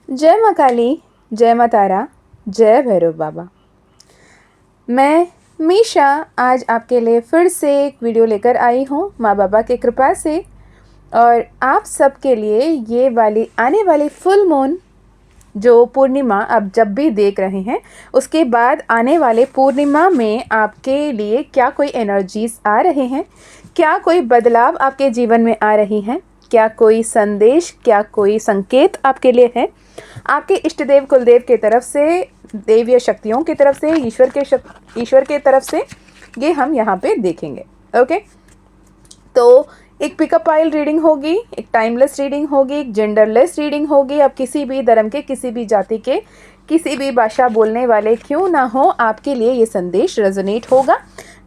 जय माँ काली, जय माँ तारा, जय भैरव बाबा। मैं मीशा आज आपके लिए फिर से एक वीडियो लेकर आई हूँ माँ बाबा की कृपा से। और आप सबके लिए ये वाली आने वाली फुल मून जो पूर्णिमा आप जब भी देख रहे हैं, उसके बाद आने वाले पूर्णिमा में आपके लिए क्या कोई एनर्जीज आ रहे हैं, क्या कोई बदलाव आपके जीवन में आ रही हैं, क्या कोई संदेश, क्या कोई संकेत आपके लिए है आपके इष्ट देव कुलदेव की तरफ से, देवीय शक्तियों की तरफ से, ईश्वर के तरफ से, ये हम यहाँ पे देखेंगे। ओके, तो एक पिकअप पाइल रीडिंग होगी, एक टाइमलेस रीडिंग होगी, एक जेंडरलेस रीडिंग होगी। आप किसी भी धर्म के, किसी भी जाति के, किसी भी भाषा बोलने वाले क्यों ना हो, आपके लिए ये संदेश रेजोनेट होगा।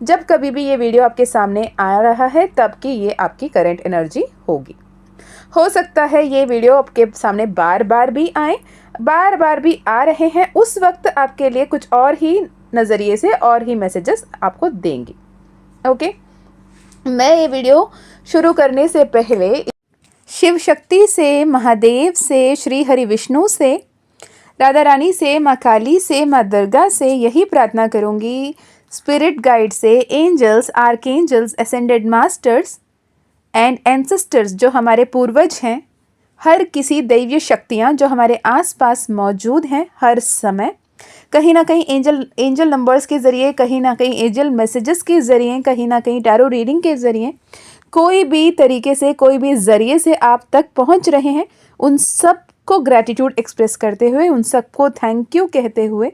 जब कभी भी ये वीडियो आपके सामने आ रहा है तब कि ये आपकी करंट एनर्जी होगी। हो सकता है ये वीडियो आपके सामने बार बार भी आए, बार बार भी आ रहे हैं, उस वक्त आपके लिए कुछ और ही नज़रिए से और ही मैसेजेस आपको देंगी। ओके, मैं ये वीडियो शुरू करने से पहले शिव शक्ति से, महादेव से, श्री हरि विष्णु से, राधा रानी से, माँ काली से, माँ दुर्गा से यही प्रार्थना करूँगी, स्पिरिट गाइड से, angels, archangels, ascended masters and ancestors जो हमारे पूर्वज हैं, हर किसी दैवीय शक्तियाँ जो हमारे आसपास मौजूद हैं हर समय, कहीं ना कहीं एंजल नंबर्स के ज़रिए, कहीं ना कहीं एंजल मैसेजेस के ज़रिए, कहीं ना कहीं टैरो रीडिंग के ज़रिए, कोई भी तरीके से, कोई भी ज़रिए से आप तक पहुंच रहे हैं, उन सब को ग्रैटिट्यूड एक्सप्रेस करते हुए, उन सबको थैंक यू कहते हुए,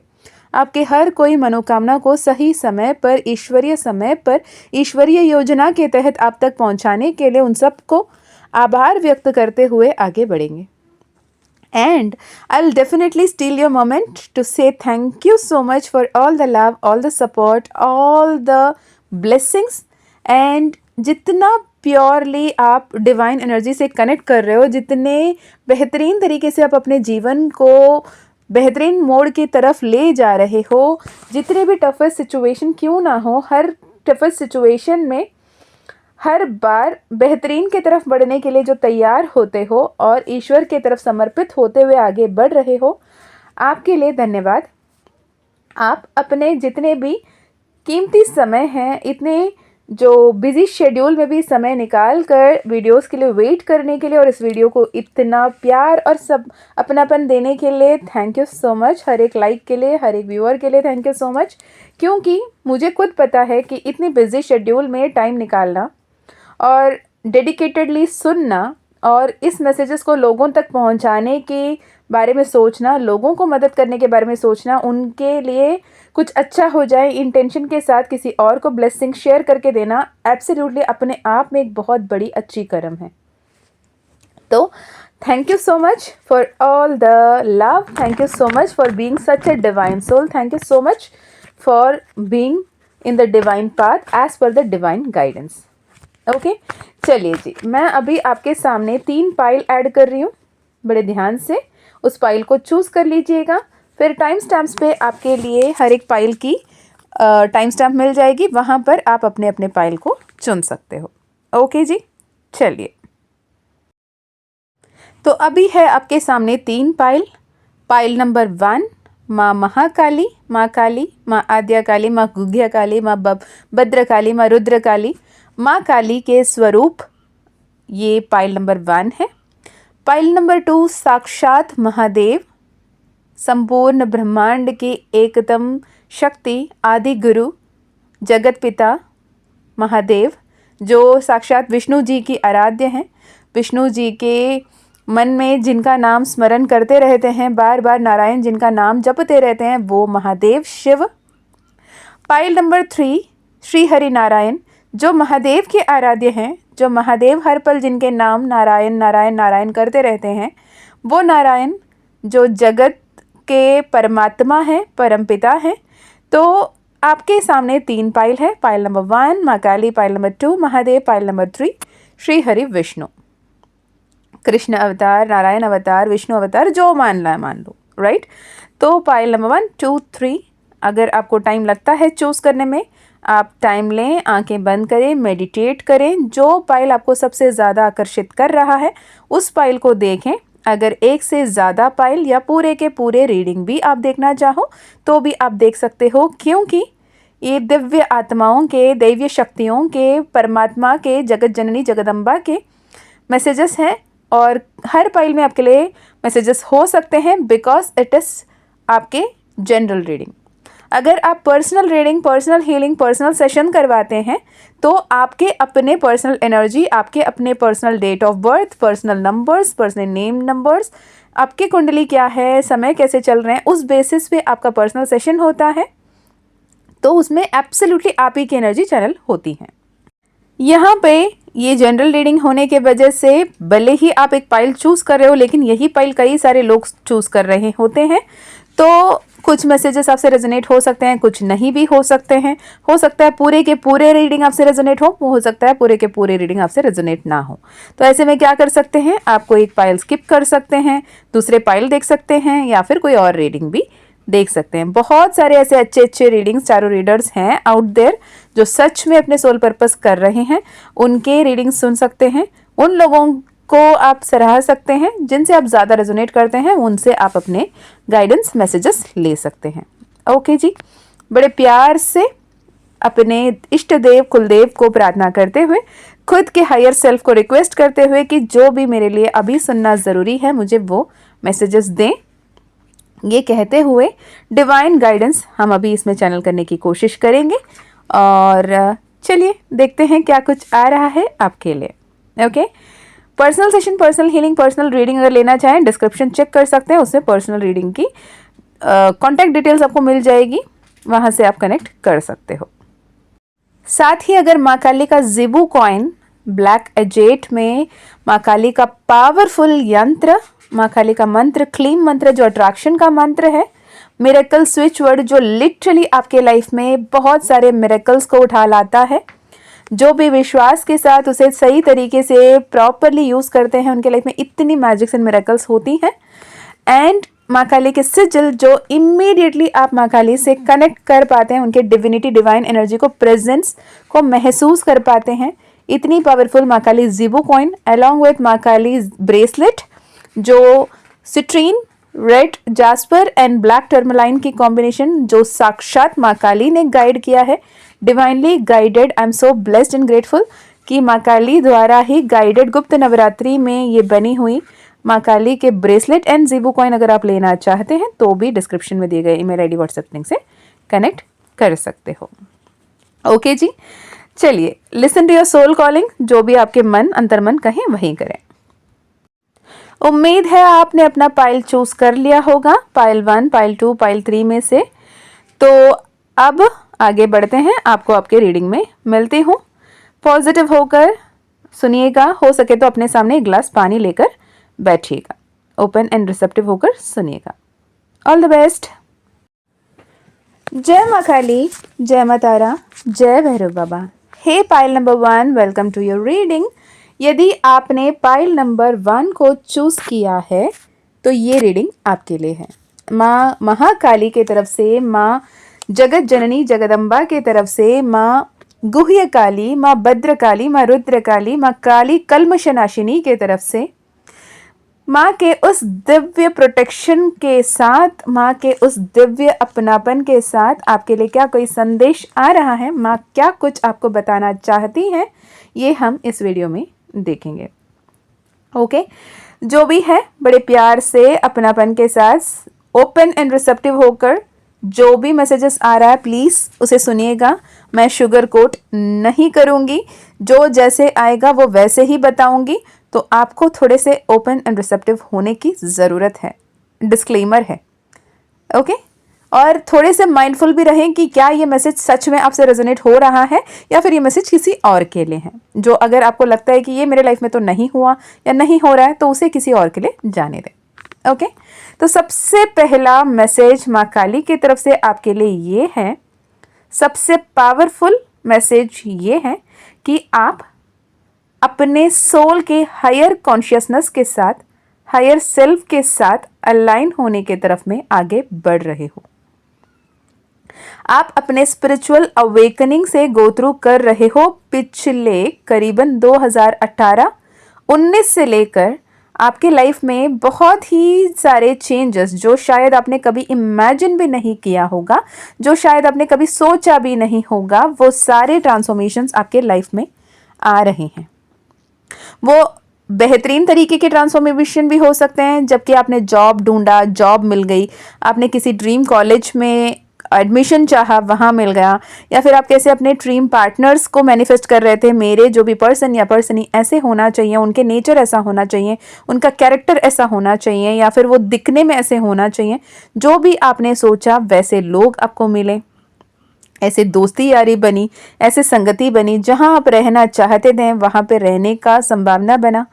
आपके हर कोई मनोकामना को सही समय पर, ईश्वरीय समय पर, ईश्वरीय योजना के तहत आप तक पहुंचाने के लिए उन सबको आभार व्यक्त करते हुए आगे बढ़ेंगे। And I'll definitely steal your moment to say thank you so much for all the love, all the support, all the blessings and जितना प्योरली आप डिवाइन एनर्जी से कनेक्ट कर रहे हो, जितने बेहतरीन तरीके से आप अपने जीवन को बेहतरीन मोड़ की तरफ ले जा रहे हो, जितने भी टफेस्ट सिचुएशन क्यों ना हो, हर टफेस्ट सिचुएशन में हर बार बेहतरीन की तरफ बढ़ने के लिए जो तैयार होते हो और ईश्वर की तरफ समर्पित होते हुए आगे बढ़ रहे हो, आपके लिए धन्यवाद। आप अपने जितने भी कीमती समय हैं, इतने जो बिजी शेड्यूल में भी समय निकाल कर वीडियोस के लिए वेट करने के लिए और इस वीडियो को इतना प्यार और सब अपनापन देने के लिए थैंक यू सो मच। हर एक लाइक के लिए, हर एक व्यूअर के लिए थैंक यू सो मच, क्योंकि मुझे खुद पता है कि इतनी बिजी शेड्यूल में टाइम निकालना और डेडिकेटेडली सुनना और इस मैसेजेस को लोगों तक पहुंचाने के बारे में सोचना, लोगों को मदद करने के बारे में सोचना, उनके लिए कुछ अच्छा हो जाए इंटेंशन के साथ किसी और को ब्लेसिंग शेयर करके देना, एब्सोल्युटली अपने आप में एक बहुत बड़ी अच्छी कर्म है। तो thank you so much for all the love, thank you so much for being such a divine soul, thank you so much for being in the divine path as per the divine guidance. Okay, चलिए जी, मैं अभी आपके सामने 3 pile add कर रही हूँ। बड़े ध्यान से उस पाइल को चूज़ कर लीजिएगा। फिर टाइम स्टैम्प्स पे आपके लिए हर एक पाइल की टाइम स्टैम्प मिल जाएगी, वहाँ पर आप अपने अपने पाइल को चुन सकते हो। ओके जी, चलिए, तो अभी है आपके सामने 3 पाइल। पाइल नंबर 1, माँ महाकाली, माँ काली, माँ आद्या काली, माँ गुग्या काली, माँ भद्रकाली, माँ रुद्रकाली, माँ काली के स्वरूप, ये पाइल नंबर 1 है। पाइल नंबर 2, साक्षात महादेव, संपूर्ण ब्रह्मांड की एकतम शक्ति, आदि गुरु, जगत पिता महादेव, जो साक्षात विष्णु जी की आराध्य हैं, विष्णु जी के मन में जिनका नाम स्मरण करते रहते हैं, बार बार नारायण जिनका नाम जपते रहते हैं, वो महादेव शिव। पाइल नंबर 3, श्री हरि नारायण, जो महादेव के आराध्य हैं, जो महादेव हर पल जिनके नाम नारायण नारायण नारायण करते रहते हैं, वो नारायण जो जगत के परमात्मा हैं, परमपिता हैं। तो आपके सामने 3 पाइल है। पाइल नंबर 1 माँ Kali, pile number 2 Mahadev, pile number 3 Shri Hari Vishnu. Krishna अवतार, नारायण अवतार, विष्णु अवतार, जो मानना है मान लो, राइट। तो पाइल नंबर 1, 2, 3, अगर आपको टाइम लगता है चूज़ करने में, आप टाइम लें, आंखें बंद करें, मेडिटेट करें, जो पाइल आपको सबसे ज़्यादा आकर्षित कर रहा है उस पाइल को देखें, अगर एक से ज़्यादा पाइल या पूरे के पूरे रीडिंग भी आप देखना चाहो तो भी आप देख सकते हो, क्योंकि ये दिव्य आत्माओं के, दैवीय शक्तियों के, परमात्मा के, जगत जननी जगदम्बा के मैसेजेस हैं और हर पाइल में आपके लिए मैसेजेस हो सकते हैं बिकॉज इट इज़ आपके जनरल रीडिंग। अगर आप personal reading, personal healing, personal session करवाते हैं तो आपके अपने पर्सनल एनर्जी, आपके अपने personal date of birth, personal numbers, personal name numbers, आपके कुंडली क्या है, समय कैसे चल रहे हैं, उस बेसिस पे आपका पर्सनल सेशन होता है। तो उसमें एब्सोल्युटली आप ही की एनर्जी चैनल होती है। यहाँ पे ये जनरल रीडिंग होने के वजह से भले ही आप एक पाइल चूज़ कर रहे हो, लेकिन यही पाइल कई सारे लोग चूज़ कर रहे होते हैं, तो कुछ मैसेजेस आपसे रेजोनेट हो सकते हैं, कुछ नहीं भी हो सकते हैं। हो सकता है पूरे के पूरे रीडिंग आपसे रेजोनेट हो सकता है पूरे के पूरे रीडिंग आपसे रेजोनेट ना हो। तो ऐसे में क्या कर सकते हैं, आपको एक पाइल स्किप कर सकते हैं, दूसरे पाइल देख सकते हैं या फिर कोई और रीडिंग भी देख सकते हैं। बहुत सारे ऐसे अच्छे अच्छे रीडिंग्स, चारों रीडर्स हैं आउट देयर जो सच में अपने सोल पर्पस कर रहे हैं, उनके रीडिंग्स सुन सकते हैं। उन लोगों को आप सराह सकते हैं जिनसे आप ज़्यादा रेजोनेट करते हैं, उनसे आप अपने गाइडेंस मैसेजेस ले सकते हैं। ओके जी, बड़े प्यार से अपने इष्ट देव कुलदेव को प्रार्थना करते हुए, खुद के हायर सेल्फ को रिक्वेस्ट करते हुए कि जो भी मेरे लिए अभी सुनना ज़रूरी है मुझे वो मैसेजेस दें, ये कहते हुए डिवाइन गाइडेंस हम अभी इसमें चैनल करने की कोशिश करेंगे। और चलिए देखते हैं क्या कुछ आ रहा है आपके लिए। Okay, personal session, personal healing, personal reading अगर लेना चाहें डिस्क्रिप्शन चेक कर सकते हैं, उसमें पर्सनल रीडिंग की कॉन्टैक्ट डिटेल्स आपको मिल जाएगी, वहाँ से आप कनेक्ट कर सकते हो। साथ ही अगर माँ काली का ज़िबू कॉइन ब्लैक एजेट में माँ काली का पावरफुल यंत्र, माँ काली का मंत्र, क्लीम मंत्र जो अट्रैक्शन का मंत्र है, मिरेकल स्विच वर्ड जो लिटरली आपके लाइफ में बहुत सारे मिरेकल्स को उठा लाता है, जो भी विश्वास के साथ उसे सही तरीके से प्रॉपरली यूज़ करते हैं उनके लाइफ में इतनी मैजिक्स एंड मिरेकल्स होती हैं। एंड माँ काली के सिजिल जो इमीडिएटली आप माँ काली से कनेक्ट कर पाते हैं, उनके डिविनिटी, डिवाइन एनर्जी को, प्रेजेंस को महसूस कर पाते हैं। इतनी पावरफुल माँ काली ज़िबू कॉइन अलॉन्ग विथ माँ काली ब्रेसलेट जो citrine, red jasper and black tourmaline की कॉम्बिनेशन जो साक्षात माँ काली ने गाइड किया है, divinely guided. I am so blessed and grateful कि माँ काली द्वारा ही गाइडेड गुप्त नवरात्रि में ये बनी हुई माँ काली के ब्रेसलेट एंड ज़िबू कॉइन अगर आप लेना चाहते हैं तो भी डिस्क्रिप्शन में दिए गए ईमेल आईडी, व्हाट्सएप लिंक से कनेक्ट कर सकते हो। ओके जी, चलिए listen to your soul calling, जो भी आपके मन अंतर्मन कहें वही करें। उम्मीद है आपने अपना पाइल चूज कर लिया होगा, पाइल 1, पाइल 2, पाइल 3 में से। तो अब आगे बढ़ते हैं, आपको आपके रीडिंग में मिलती हूँ। पॉजिटिव होकर सुनिएगा, हो सके तो अपने सामने एक गिलास पानी लेकर बैठिएगा, ओपन एंड रिसेप्टिव होकर सुनिएगा। All the best. जय माँ काली, जय माँ तारा, जय भैरव बाबा। हे pile number 1, welcome to your reading. यदि आपने पाइल नंबर 1 को चूज़ किया है तो ये रीडिंग आपके लिए है। माँ महाकाली के तरफ से, माँ जगत जननी जगदम्बा के तरफ से, माँ गुह्य काली, माँ भद्रकाली, माँ रुद्रकाली, माँ काली कल्मशनाशिनी के तरफ से, माँ के उस दिव्य प्रोटेक्शन के साथ, माँ के उस दिव्य अपनापन के साथ आपके लिए क्या कोई संदेश आ रहा है, माँ क्या कुछ आपको बताना चाहती हैं, ये हम इस वीडियो में देखेंगे। ओके, जो भी है बड़े प्यार से अपनापन के साथ ओपन एंड रिसेप्टिव होकर जो भी मैसेजेस आ रहा है प्लीज़ उसे सुनिएगा। मैं शुगर कोट नहीं करूँगी, जो जैसे आएगा वो वैसे ही बताऊँगी, तो आपको थोड़े से ओपन एंड रिसेप्टिव होने की ज़रूरत है, डिस्क्लेमर है। ओके, और थोड़े से माइंडफुल भी रहें कि क्या ये मैसेज सच में आपसे रेजोनेट हो रहा है या फिर ये मैसेज किसी और के लिए है। जो अगर आपको लगता है कि ये मेरे लाइफ में तो नहीं हुआ या नहीं हो रहा है तो उसे किसी और के लिए जाने दें। ओके, तो सबसे पहला मैसेज माँ काली की तरफ से आपके लिए ये है, सबसे पावरफुल मैसेज ये है कि आप अपने सोल के हायर कॉन्शियसनेस के साथ, हायर सेल्फ के साथ अलाइन होने के तरफ में आगे बढ़ रहे हो। आप अपने स्पिरिचुअल अवेकनिंग से गो थ्रू कर रहे हो। पिछले करीबन 2018-19 से लेकर आपके लाइफ में बहुत ही सारे चेंजेस जो शायद आपने कभी इमेजिन भी नहीं किया होगा, जो शायद आपने कभी सोचा भी नहीं होगा, वो सारे ट्रांसफॉर्मेशंस आपके लाइफ में आ रहे हैं। वो बेहतरीन तरीके के ट्रांसफॉर्मेशन भी हो सकते हैं, जबकि आपने जॉब ढूंढा, जॉब मिल गई, आपने किसी ड्रीम कॉलेज में एडमिशन चाहा, वहाँ मिल गया, या फिर आप कैसे अपने ड्रीम पार्टनर्स को मैनिफेस्ट कर रहे थे, मेरे जो भी पर्सन या पर्सनी ऐसे होना चाहिए, उनके नेचर ऐसा होना चाहिए, उनका कैरेक्टर ऐसा होना चाहिए, या फिर वो दिखने में ऐसे होना चाहिए। जो भी आपने सोचा वैसे लोग आपको मिले, ऐसे दोस्ती यारी बनी, ऐसे संगति बनी, जहाँ आप रहना चाहते थे वहाँ पे रहने का संभावना बना,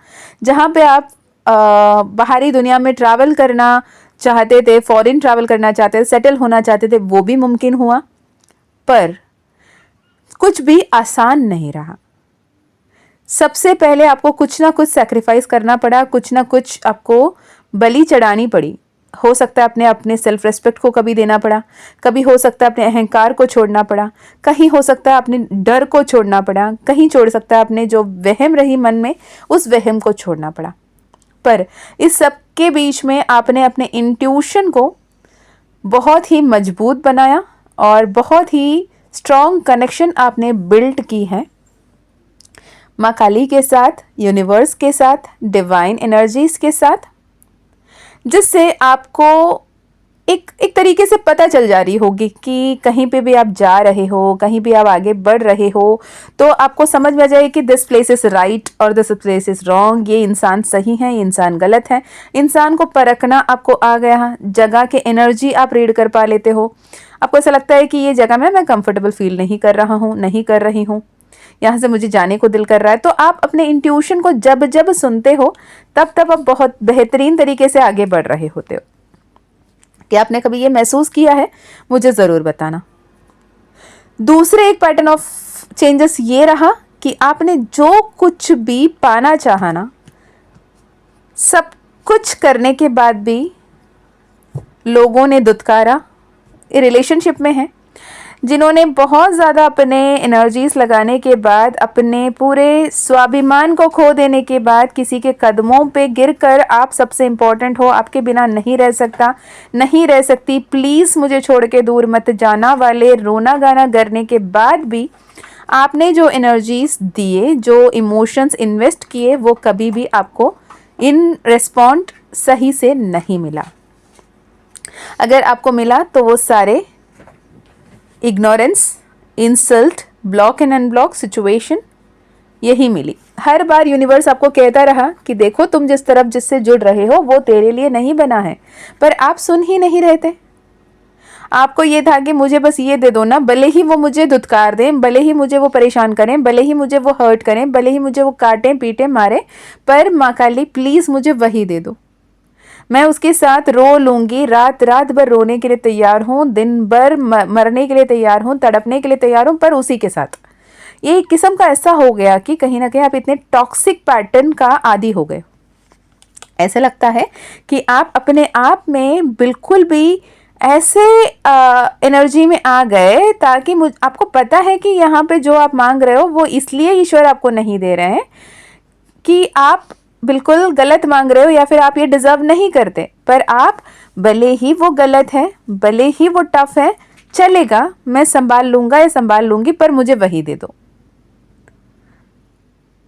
जहाँ पे आप बाहरी दुनिया में ट्रैवल करना चाहते थे, फॉरेन ट्रैवल करना चाहते थे, सेटल होना चाहते थे, वो भी मुमकिन हुआ। पर कुछ भी आसान नहीं रहा। सबसे पहले आपको कुछ ना कुछ सैक्रिफाइस करना पड़ा, कुछ ना कुछ आपको बलि चढ़ानी पड़ी। हो सकता है अपने सेल्फ रेस्पेक्ट को कभी देना पड़ा, कभी हो सकता है अपने अहंकार को छोड़ना पड़ा, कहीं हो सकता है अपने डर को छोड़ना पड़ा, कहीं छोड़ सकता है अपने जो वहम रही मन में उस वहम को छोड़ना पड़ा। पर इस सब के बीच में आपने अपने इंट्यूशन को बहुत ही मजबूत बनाया और बहुत ही स्ट्रॉन्ग कनेक्शन आपने बिल्ड की है माँ काली के साथ, यूनिवर्स के साथ, डिवाइन एनर्जीज के साथ, जिससे आपको एक तरीके से पता चल जा रही होगी कि कहीं पे भी आप जा रहे हो, कहीं भी आप आगे बढ़ रहे हो, तो आपको समझ में आ जाए कि दिस प्लेस इज़ राइट और दिस प्लेस इज़ रॉन्ग। ये इंसान सही है, ये इंसान गलत है। इंसान को परखना आपको आ गया, जगह के एनर्जी आप रीड कर पा लेते हो। आपको ऐसा लगता है कि ये जगह में मैं कंफर्टेबल फील नहीं कर रहा हूँ, नहीं कर रही हूँ, यहाँ से मुझे जाने को दिल कर रहा है। तो आप अपने इंट्यूशन को जब जब सुनते हो तब तब आप बहुत बेहतरीन तरीके से आगे बढ़ रहे होते हो। क्या आपने कभी ये महसूस किया है? मुझे ज़रूर बताना। दूसरे एक पैटर्न ऑफ चेंजेस ये रहा कि आपने जो कुछ भी पाना चाहा ना, सब कुछ करने के बाद भी लोगों ने दुत्कारा। रिलेशनशिप में है जिन्होंने बहुत ज़्यादा अपने एनर्जीज लगाने के बाद, अपने पूरे स्वाभिमान को खो देने के बाद, किसी के कदमों पे गिरकर आप सबसे इम्पोर्टेंट हो, आपके बिना नहीं रह सकता, नहीं रह सकती, प्लीज़ मुझे छोड़ के दूर मत जाना वाले रोना गाना करने के बाद भी आपने जो एनर्जीज दिए, जो इमोशंस इन्वेस्ट किए, वो कभी भी आपको इन रिस्पॉन्ड सही से नहीं मिला। अगर आपको मिला तो वो सारे ignorance, insult, block and unblock situation यही मिली। हर बार यूनिवर्स आपको कहता रहा कि देखो तुम जिस तरफ जिससे जुड़ रहे हो वो तेरे लिए नहीं बना है, पर आप सुन ही नहीं रहे थे। आपको ये था कि मुझे बस ये दे दो ना, भले ही वो मुझे धुतकार दें, भले ही मुझे वो परेशान करें, भले ही मुझे वो हर्ट करें, भले ही मुझे वो काटें पीटें मारें, पर माँ काली प्लीज़ मुझे वही दे दो। मैं उसके साथ रो लूँगी, रात रात भर रोने के लिए तैयार हूँ, दिन भर मरने के लिए तैयार हूँ, तड़पने के लिए तैयार हूँ, पर उसी के साथ। ये एक किस्म का ऐसा हो गया कि कहीं ना कहीं आप इतने टॉक्सिक पैटर्न का आदी हो गए। ऐसा लगता है कि आप अपने आप में बिल्कुल भी ऐसे एनर्जी में आ गए ताकि आपको पता है कि यहाँ पे जो आप मांग रहे हो वो इसलिए ईश्वर आपको नहीं दे रहे हैं कि आप बिल्कुल गलत मांग रहे हो या फिर आप ये डिज़र्व नहीं करते, पर आप भले ही वो गलत है, भले ही वो टफ है, चलेगा, मैं संभाल लूँगा या संभाल लूँगी, पर मुझे वही दे दो।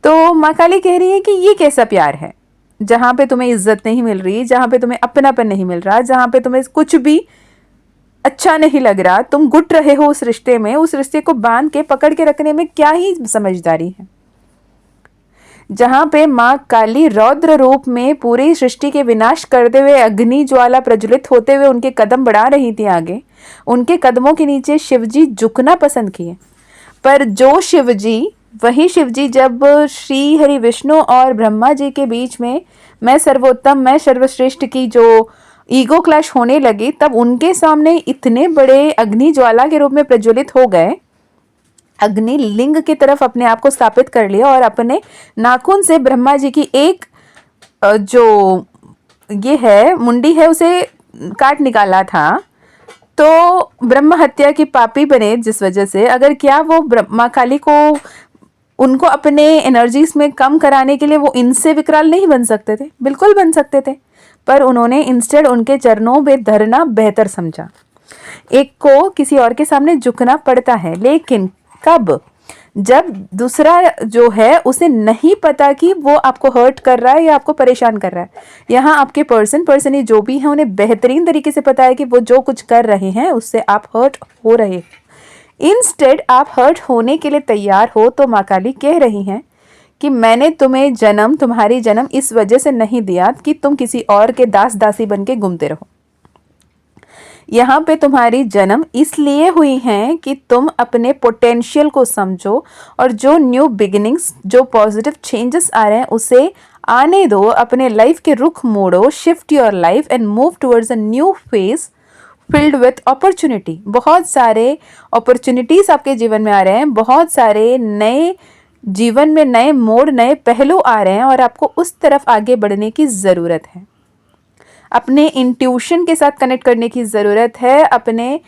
तो माँ काली कह रही है कि ये कैसा प्यार है जहाँ पे तुम्हें इज्जत नहीं मिल रही, जहाँ पे तुम्हें अपनापन नहीं मिल रहा, जहाँ पे तुम्हें कुछ भी अच्छा नहीं लग रहा, तुम घुट रहे हो उस रिश्ते में, उस रिश्ते को बांध के पकड़ के रखने में क्या ही समझदारी है। जहाँ पे माँ काली रौद्र रूप में पूरी सृष्टि के विनाश करते हुए अग्नि ज्वाला प्रज्वलित होते हुए उनके कदम बढ़ा रही थी आगे, उनके कदमों के नीचे शिवजी झुकना पसंद किए। पर जो शिवजी, वही शिवजी जब श्री हरि विष्णु और ब्रह्मा जी के बीच में मैं सर्वोत्तम, मैं सर्वश्रेष्ठ की जो ईगो क्लैश होने लगी, तब उनके सामने इतने बड़े अग्नि ज्वाला के रूप में प्रज्वलित हो गए, अग्नि लिंग की तरफ अपने आप को स्थापित कर लिया और अपने नाखून से ब्रह्मा जी की एक जो ये है मुंडी है उसे काट निकाला था। तो ब्रह्म हत्या की पापी बने जिस वजह से, अगर क्या वो माँ काली को उनको अपने एनर्जीज में कम कराने के लिए वो इनसे विकराल नहीं बन सकते थे, बिल्कुल बन सकते थे, पर उन्होंने इंस्टेड उनके चरणों में धरना बेहतर समझा। एक को किसी और के सामने झुकना पड़ता है, लेकिन कब? जब दूसरा जो है उसे नहीं पता कि वो आपको हर्ट कर रहा है या आपको परेशान कर रहा है। यहाँ आपके पर्सन जो भी हैं उन्हें बेहतरीन तरीके से पता है कि वो जो कुछ कर रहे हैं उससे आप हर्ट हो रहे हैं। इंस्टेड आप हर्ट होने के लिए तैयार हो तो माँ काली कह रही हैं कि मैंने तुम्हारी जन्म इस वजह से नहीं दिया कि तुम किसी और के दास दासी बन के घूमते रहो। यहाँ पे तुम्हारी जन्म इसलिए हुई है कि तुम अपने पोटेंशियल को समझो और जो न्यू बिगिनिंग्स, जो पॉजिटिव चेंजेस आ रहे हैं उसे आने दो। अपने लाइफ के रुख मोड़ो, shift your life and move towards a new phase filled with opportunity. बहुत सारे अपॉर्चुनिटीज आपके जीवन में आ रहे हैं, बहुत सारे नए जीवन में नए मोड़, नए पहलू आ रहे हैं और आपको उस तरफ आगे बढ़ने की ज़रूरत है। अपने इंट्यूशन के साथ कनेक्ट करने की ज़रूरत है, अपने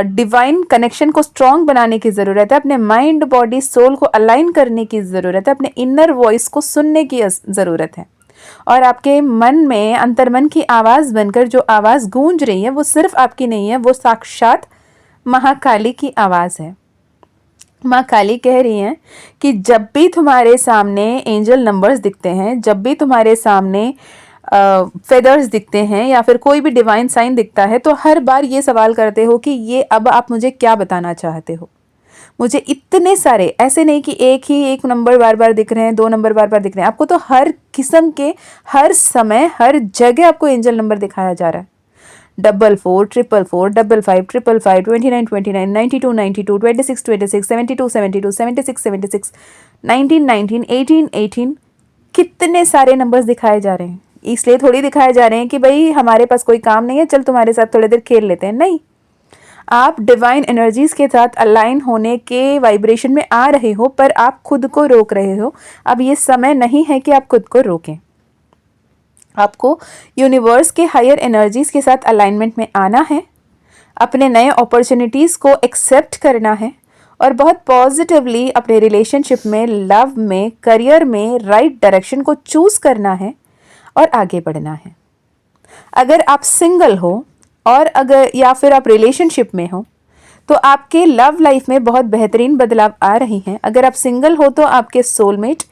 डिवाइन कनेक्शन को स्ट्रॉन्ग बनाने की ज़रूरत है, अपने माइंड बॉडी सोल को अलाइन करने की ज़रूरत है, अपने इनर वॉइस को सुनने की ज़रूरत है। और आपके मन में अंतर्मन की आवाज़ बनकर जो आवाज़ गूंज रही है वो सिर्फ आपकी नहीं है, वो साक्षात महाकाली की आवाज़ है। माँ काली कह रही हैं कि जब भी तुम्हारे सामने एंजल नंबर्स दिखते हैं, जब भी तुम्हारे सामने फेदर्स दिखते हैं या फिर कोई भी डिवाइन साइन दिखता है, तो हर बार ये सवाल करते हो कि ये अब आप मुझे क्या बताना चाहते हो। मुझे इतने सारे, ऐसे नहीं कि एक नंबर बार बार दिख रहे हैं, 2 नंबर बार बार दिख रहे हैं, आपको तो हर किस्म के, हर समय, हर जगह आपको एंजल नंबर दिखाया जा रहा है। 44 444 55 555 29 29 92 92 26 26 72 72 76 76 19 19 18 18, कितने सारे नंबर्स दिखाए जा रहे हैं। इसलिए थोड़ी दिखाए जा रहे हैं कि भाई हमारे पास कोई काम नहीं है, चल तुम्हारे साथ थोड़ी देर खेल लेते हैं। नहीं, आप डिवाइन एनर्जीज के साथ अलाइन होने के वाइब्रेशन में आ रहे हो, पर आप खुद को रोक रहे हो। अब ये समय नहीं है कि आप खुद को रोकें। आपको यूनिवर्स के हायर एनर्जीज के साथ अलाइनमेंट में आना है, अपने नए अपॉर्चुनिटीज़ को एक्सेप्ट करना है और बहुत पॉजिटिवली अपने रिलेशनशिप में, लव में, करियर में राइट डायरेक्शन को चूज़ करना है और आगे बढ़ना है। अगर आप सिंगल हो और अगर या फिर आप रिलेशनशिप में हो तो आपके लव लाइफ में बहुत बेहतरीन बदलाव आ रही हैं। अगर आप सिंगल हो तो आपके सोलमेट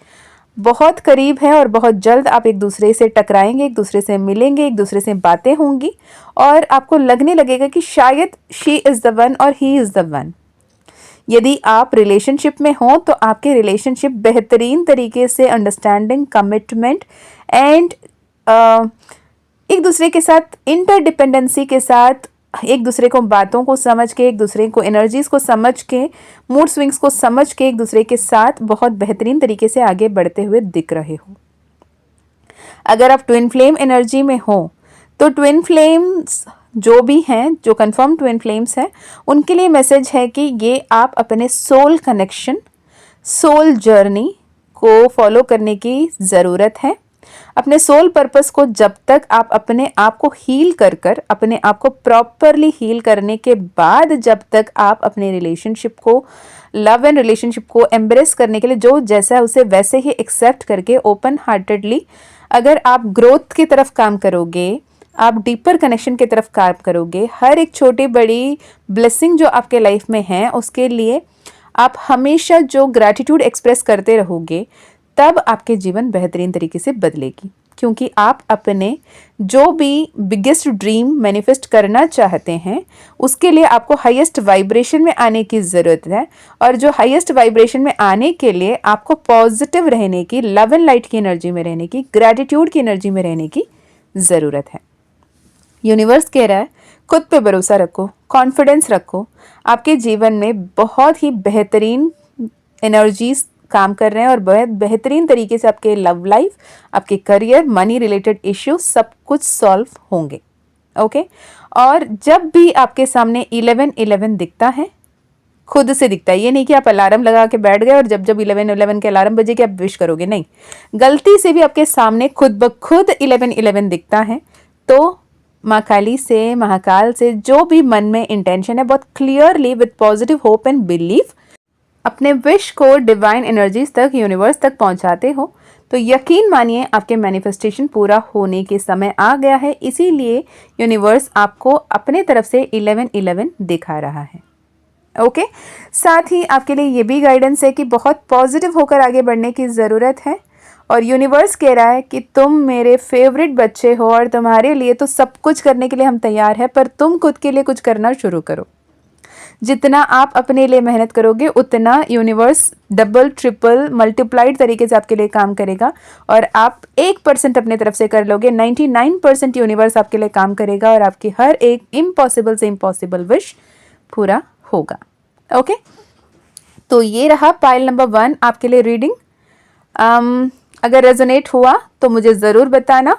बहुत करीब है और बहुत जल्द आप एक दूसरे से टकराएंगे, एक दूसरे से मिलेंगे, एक दूसरे से बातें होंगी और आपको लगने लगेगा कि शायद शी इज़ द वन और ही इज़ द वन। यदि आप रिलेशनशिप में हो तो आपके रिलेशनशिप बेहतरीन तरीके से अंडरस्टैंडिंग, कमिटमेंट एंड एक दूसरे के साथ इंटरडिपेंडेंसी के साथ, एक दूसरे को बातों को समझ के, एक दूसरे को एनर्जीज को समझ के, मूड स्विंग्स को समझ के एक दूसरे के साथ बहुत बेहतरीन तरीके से आगे बढ़ते हुए दिख रहे हो। अगर आप ट्विन फ्लेम एनर्जी में हो तो ट्विन फ्लेम्स जो भी हैं, जो कंफर्म ट्विन फ्लेम्स हैं, उनके लिए मैसेज है कि ये आप अपने सोल कनेक्शन, सोल जर्नी को फॉलो करने की ज़रूरत है। अपने सोल पर्पस को जब तक आप अपने आप को हील कर अपने आप को प्रॉपरली हील करने के बाद, जब तक आप अपने रिलेशनशिप को, लव एंड रिलेशनशिप को एम्ब्रेस करने के लिए जो जैसा है उसे वैसे ही एक्सेप्ट करके ओपन हार्टेडली अगर आप ग्रोथ की तरफ काम करोगे, आप डीपर कनेक्शन की तरफ काम करोगे, हर एक छोटी बड़ी ब्लेसिंग जो आपके लाइफ में है उसके लिए आप हमेशा जो ग्रैटिट्यूड एक्सप्रेस करते रहोगे, तब आपके जीवन बेहतरीन तरीके से बदलेगी। क्योंकि आप अपने जो भी बिगेस्ट ड्रीम मैनिफेस्ट करना चाहते हैं उसके लिए आपको हाईएस्ट वाइब्रेशन में आने की ज़रूरत है। और जो हाईएस्ट वाइब्रेशन में आने के लिए आपको पॉजिटिव रहने की, लव एंड लाइट की एनर्जी में रहने की, ग्रैटिट्यूड की एनर्जी में रहने की ज़रूरत है। यूनिवर्स कह रहा है खुद पे भरोसा रखो, कॉन्फिडेंस रखो। आपके जीवन में बहुत ही बेहतरीन एनर्जीज काम कर रहे हैं और बहुत बेहतरीन तरीके से आपके लव लाइफ, आपके करियर, मनी रिलेटेड इश्यू सब कुछ सॉल्व होंगे। ओके, और जब भी आपके सामने 11-11 दिखता है, खुद से दिखता है, ये नहीं कि आप अलार्म लगा के बैठ गए और जब जब 11-11 के अलार्म बजे कि आप विश करोगे, नहीं, गलती से भी आपके सामने खुद ब खुद 11-11 दिखता है तो माँ काली से, महाकाल से जो भी मन में इंटेंशन है, बहुत clearly with positive hope and belief अपने विश को डिवाइन एनर्जीज तक, यूनिवर्स तक पहुंचाते हो, तो यकीन मानिए आपके मैनिफेस्टेशन पूरा होने के समय आ गया है। इसीलिए यूनिवर्स आपको अपने तरफ से 1111 दिखा रहा है। ओके, साथ ही आपके लिए ये भी गाइडेंस है कि बहुत पॉजिटिव होकर आगे बढ़ने की ज़रूरत है। और यूनिवर्स कह रहा है कि तुम मेरे फेवरेट बच्चे हो और तुम्हारे लिए तो सब कुछ करने के लिए हम तैयार हैं, पर तुम खुद के लिए कुछ करना शुरू करो। जितना आप अपने लिए मेहनत करोगे उतना यूनिवर्स डबल ट्रिपल मल्टीप्लाइड तरीके से आपके लिए काम करेगा। और आप 1% अपने तरफ से कर लोगे, 99% यूनिवर्स आपके लिए काम करेगा और आपकी हर एक इम्पॉसिबल से इम्पॉसिबल विश पूरा होगा। ओके, तो ये रहा पाइल नंबर 1 आपके लिए रीडिंग। अगर रेजोनेट हुआ तो मुझे ज़रूर बताना।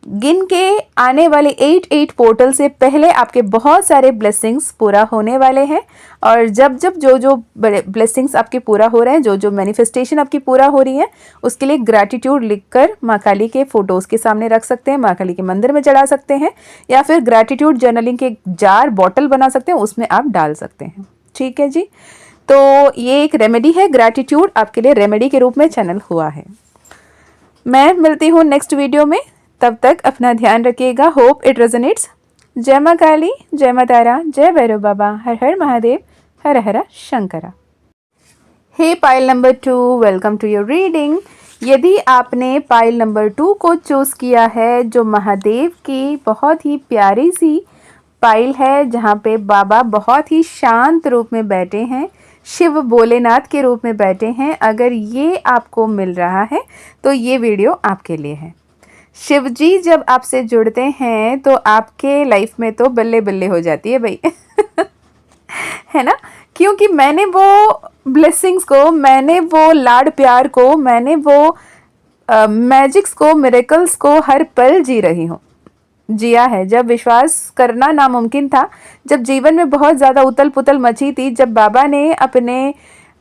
गिन के आने वाले 8 पोर्टल से पहले आपके बहुत सारे ब्लेसिंग्स पूरा होने वाले हैं। और जब जब जो ब्लेसिंग्स आपके पूरा हो रहे हैं, जो मैनिफेस्टेशन आपकी पूरा हो रही है, उसके लिए ग्रैटिट्यूड लिखकर माँ काली के फोटोज़ के सामने रख सकते हैं, माँ काली के मंदिर में चढ़ा सकते हैं, या फिर ग्रैटिट्यूड जर्नलिंग के जार बॉटल बना सकते हैं, उसमें आप डाल सकते हैं। ठीक है जी, तो ये एक रेमेडी है। ग्रैटिट्यूड आपके लिए रेमेडी के रूप में चैनल हुआ है। मैं मिलती हूँ नेक्स्ट वीडियो में, तब तक अपना ध्यान रखिएगा। Hope it resonates. जय माँ काली, जय माँ तारा, जय भैरव बाबा, हर हर महादेव, हर हर शंकरा। हे pile number 2, welcome to your reading. यदि आपने पाइल नंबर 2 को चूज़ किया है, जो महादेव की बहुत ही प्यारी सी पाइल है, जहाँ पे बाबा बहुत ही शांत रूप में बैठे हैं, शिव भोलेनाथ के रूप में बैठे हैं, अगर ये आपको मिल रहा है तो ये वीडियो आपके लिए है। शिव जी जब आपसे जुड़ते हैं तो आपके लाइफ में तो बल्ले बल्ले हो जाती है भाई है ना, क्योंकि मैंने वो ब्लेसिंग्स को, मैंने वो लाड प्यार को, मैंने वो मैजिक्स को, मिरेकल्स को हर पल जी रही हूँ, जिया है। जब विश्वास करना नामुमकिन था, जब जीवन में बहुत ज़्यादा उथल पुथल मची थी, जब बाबा ने अपने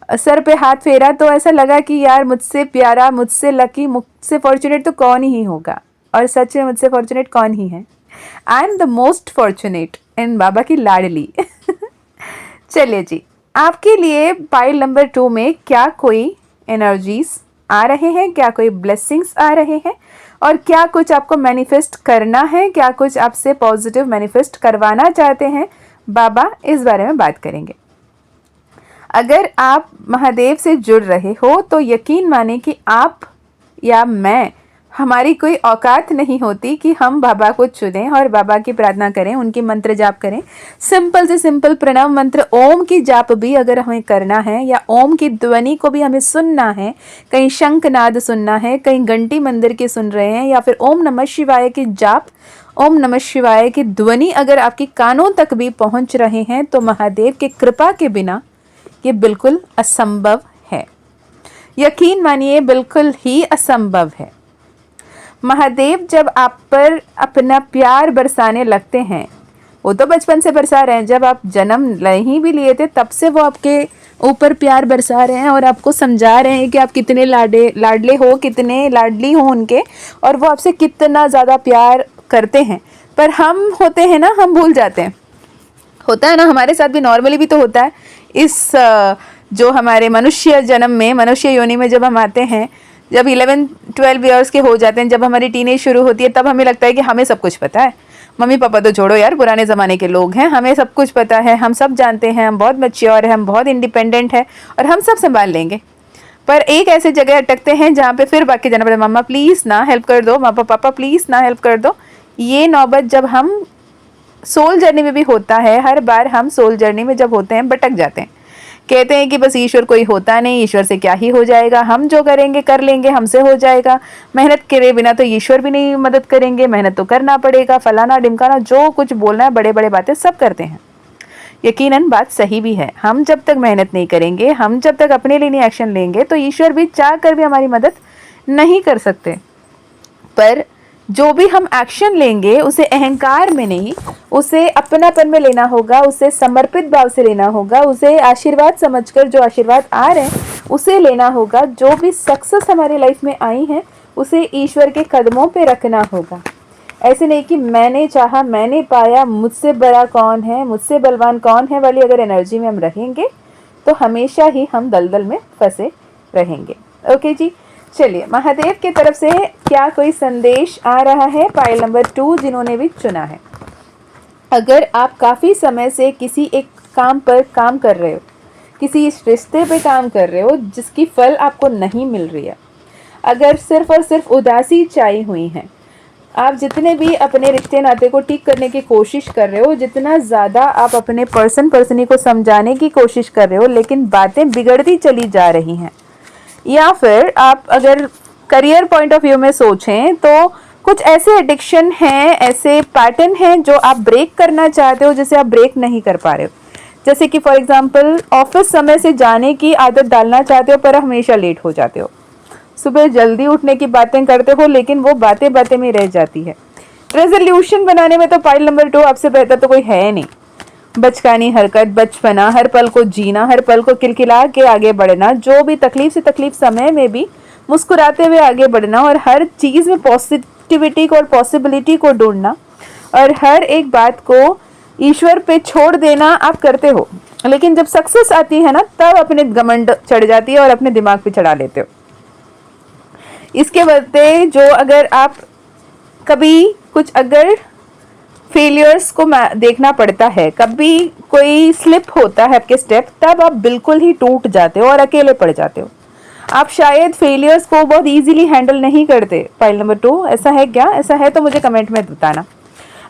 सर पे हाथ फेरा तो ऐसा लगा कि यार मुझसे प्यारा, मुझसे लकी, मुझसे फॉर्चुनेट तो कौन ही होगा। और सच में मुझसे फॉर्चुनेट कौन ही है। I am the most fortunate इन बाबा की लाडली चलिए जी, आपके लिए पाइल नंबर 2 में क्या कोई एनर्जीज आ रहे हैं, क्या कोई ब्लेसिंग्स आ रहे हैं, और क्या कुछ आपको मैनिफेस्ट करना है, क्या कुछ आपसे पॉजिटिव मैनिफेस्ट करवाना चाहते हैं बाबा, इस बारे में बात करेंगे। अगर आप महादेव से जुड़ रहे हो तो यकीन माने कि आप या मैं, हमारी कोई औकात नहीं होती कि हम बाबा को चुनें और बाबा की प्रार्थना करें, उनकी मंत्र जाप करें। सिंपल से सिंपल प्रणव मंत्र ओम की जाप भी अगर हमें करना है, या ओम की ध्वनि को भी हमें सुनना है, कहीं शंखनाद सुनना है, कहीं घंटी मंदिर की सुन रहे हैं, या फिर ओम नमः शिवाय की जाप, ओम नमः शिवाय की ध्वनि अगर आपकी कानों तक भी पहुंच रहे हैं, तो महादेव की कृपा के बिना ये बिल्कुल असंभव है। यकीन मानिए, बिल्कुल ही असंभव है। महादेव जब आप पर अपना प्यार बरसाने लगते हैं, वो तो बचपन से बरसा रहे हैं, जब आप जन्म नहीं भी लिए थे तब से वो आपके ऊपर प्यार बरसा रहे हैं और आपको समझा रहे हैं कि आप कितने लाडले हो, कितने लाडली हो उनके, और वो आपसे कितना ज़्यादा प्यार करते हैं। पर हम होते हैं ना, हम भूल जाते हैं। होता है ना, हमारे साथ भी नॉर्मली भी तो होता है। इस जो हमारे मनुष्य जन्म में, मनुष्य योनि में जब हम आते हैं, जब 11-12 ईयर्स के हो जाते हैं, जब हमारी टीनेज शुरू होती है, तब हमें लगता है कि हमें सब कुछ पता है। मम्मी पापा तो छोड़ो यार, पुराने ज़माने के लोग हैं, हमें सब कुछ पता है, हम सब जानते हैं, हम बहुत मैच्योर हैं, हम बहुत इंडिपेंडेंट हैं और हम सब संभाल लेंगे। पर एक ऐसे जगह अटकते हैं जहाँ पे फिर बाकी जाना पड़ता है, मम्मा प्लीज़ ना हेल्प कर दो, पापा प्लीज़ ना हेल्प कर दो। ये नौबत जब हम सोल जर्नी में भी होता है, हर बार हम सोल जर्नी में जब होते हैं भटक जाते हैं, कहते हैं कि बस ईश्वर कोई होता नहीं, ईश्वर से क्या ही हो जाएगा, हम जो करेंगे कर लेंगे, हमसे हो जाएगा, मेहनत करे बिना तो ईश्वर भी नहीं मदद करेंगे, मेहनत तो करना पड़ेगा, फलाना ढिमकाना, जो कुछ बोलना है, बड़े बड़े बातें सब करते हैं। यकीनन बात सही भी है। हम जब तक मेहनत नहीं करेंगे, हम जब तक अपने लिए नहीं एक्शन लेंगे, तो ईश्वर भी चाह कर भी हमारी मदद नहीं कर सकते। पर जो भी हम एक्शन लेंगे, उसे अहंकार में नहीं, उसे अपनापन में लेना होगा, उसे समर्पित भाव से लेना होगा, उसे आशीर्वाद समझकर, जो आशीर्वाद आ रहे हैं उसे लेना होगा। जो भी सक्सेस हमारी लाइफ में आई है, उसे ईश्वर के कदमों पे रखना होगा। ऐसे नहीं कि मैंने चाहा, मैंने पाया, मुझसे बड़ा कौन है, मुझसे बलवान कौन है वाली अगर एनर्जी में हम रहेंगे, तो हमेशा ही हम दलदल में फंसे रहेंगे। ओके जी, चलिए महादेव की तरफ से क्या कोई संदेश आ रहा है पाइल नंबर 2 जिन्होंने भी चुना है। अगर आप काफ़ी समय से किसी एक काम पर काम कर रहे हो, किसी रिश्ते पे काम कर रहे हो जिसकी फल आपको नहीं मिल रही है, अगर सिर्फ और सिर्फ उदासी छाई हुई है, आप जितने भी अपने रिश्ते नाते को ठीक करने की कोशिश कर रहे हो, जितना ज़्यादा आप अपने पर्सनी को समझाने की कोशिश कर रहे हो, लेकिन बातें बिगड़ती चली जा रही हैं, या फिर आप अगर करियर पॉइंट ऑफ व्यू में सोचें तो कुछ ऐसे एडिक्शन हैं, ऐसे पैटर्न हैं जो आप ब्रेक करना चाहते हो, जिसे आप ब्रेक नहीं कर पा रहे हो। जैसे कि फॉर एग्जांपल ऑफिस समय से जाने की आदत डालना चाहते हो पर हमेशा लेट हो जाते हो, सुबह जल्दी उठने की बातें करते हो लेकिन वो बातें बातें में रह जाती है। रेजोल्यूशन बनाने में तो पाइल नंबर 2 आपसे बेहतर तो कोई है नहीं। बचकानी हरकत, बचपना, हर पल को जीना, हर पल को खिलखिला के आगे बढ़ना, जो भी तकलीफ से तकलीफ समय में भी मुस्कुराते हुए आगे बढ़ना, और हर चीज़ में पॉजिटिविटी को और पॉसिबिलिटी को ढूंढना, और हर एक बात को ईश्वर पे छोड़ देना आप करते हो। लेकिन जब सक्सेस आती है ना, तब अपने घमंड चढ़ जाती है और अपने दिमाग पे चढ़ा लेते हो। इसके बदले जो अगर आप कभी कुछ अगर फेलियर्स को देखना पड़ता है, कभी कोई स्लिप होता है आपके स्टेप, तब आप बिल्कुल ही टूट जाते हो और अकेले पड़ जाते हो। आप शायद फेलियर्स को बहुत इजीली हैंडल नहीं करते। पाइल नंबर 2 ऐसा है क्या? ऐसा है तो मुझे कमेंट में बताना।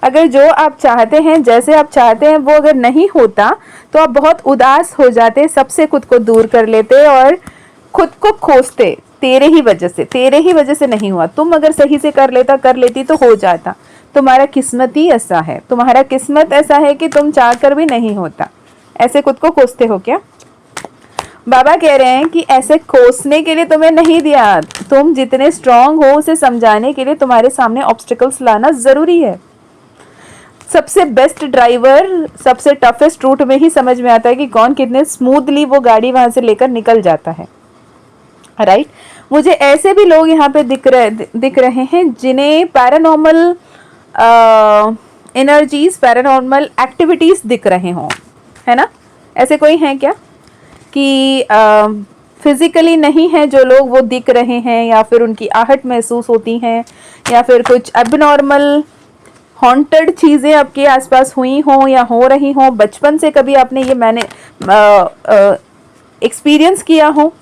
अगर जो आप चाहते हैं, जैसे आप चाहते हैं वो अगर नहीं होता तो आप बहुत उदास हो जाते, सबसे खुद को दूर कर लेते और खुद को खोजते, तेरे ही वजह से नहीं हुआ, तुम अगर सही से कर लेती तो हो जाता, तुम्हारा किस्मत ही ऐसा है, तुम्हारा किस्मत ऐसा है कि तुम चाहकर भी नहीं होता। ऐसे खुद को कोसते हो क्या? बाबा कह रहे हैं कि ऐसे कोसने के लिए तुम्हें नहीं दिया, तुम जितने स्ट्रांग हो उसे समझाने के लिए तुम्हारे सामने ऑब्स्टिकल्स लाना जरूरी है। सबसे बेस्ट ड्राइवर सबसे टफेस्ट रूट में ही समझ में आता है कि कौन कितने स्मूथली वो गाड़ी वहां से लेकर निकल जाता है। राइट, मुझे ऐसे भी लोग यहाँ पे दिख रहे हैं जिन्हें पैरानॉर्मल एनर्जीज, पैरानॉर्मल एक्टिविटीज दिख रहे हों, है ना? ऐसे कोई हैं क्या कि फिजिकली नहीं है जो लोग वो दिख रहे हैं, या फिर उनकी आहट महसूस होती हैं, या फिर कुछ एबनॉर्मल हॉन्टेड चीज़ें आपके आसपास हुई हों या हो रही हों, बचपन से कभी आपने ये मैंने एक्सपीरियंस किया हो,